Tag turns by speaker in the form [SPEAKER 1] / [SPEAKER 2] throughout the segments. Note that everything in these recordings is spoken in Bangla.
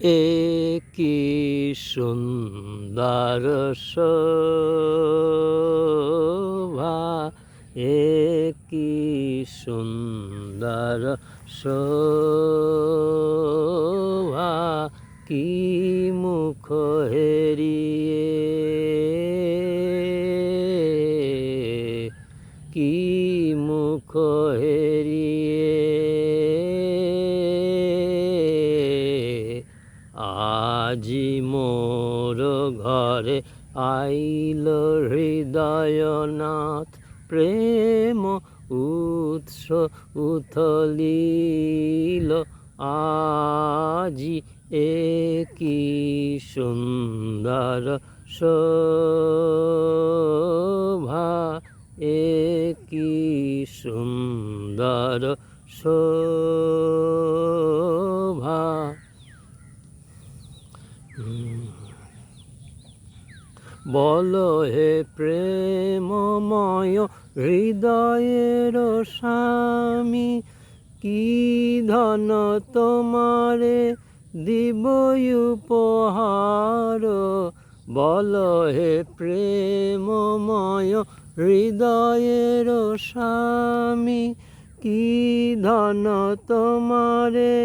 [SPEAKER 1] কি সুন্দর শোভা, কি সুন্দর শোভা, কি মুখ হেরিয়ে, কি মুখ হেরিয়ে আজি মোর ঘরে আইল হৃদয়নাথ, প্রেম উৎস উথলিল আজি, কি সুন্দর শোভা, কি সুন্দর শোভা। বলো হে প্রেমময় হৃদয়ের স্বামী, কি ধন তোমারে দিব উপহার। বলো হে প্রেমময় হৃদয়ের স্বামী, কি ধন তোমারে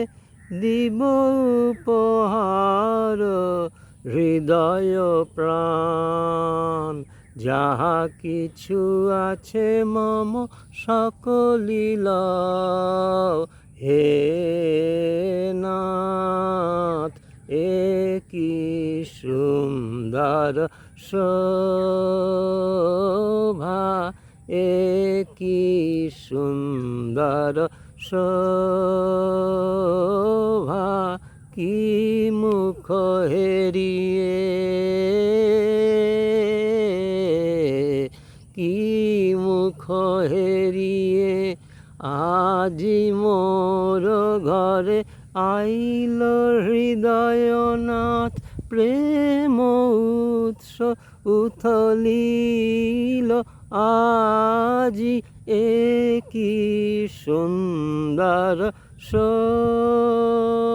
[SPEAKER 1] দিব উপহার। হৃদয় প্রাণ যাহা কিছু আছে মম সকলি লও, হে নাথ কি সুন্দর শোভা, কি সুন্দর শোভা, কি মুখ হেরিয়ে, কি মুখ হেরিয়ে আজি মোর ঘরে আইল হৃদয়নাথ, প্রেম উৎস উথলিল আজি, কি সুন্দর শোভা।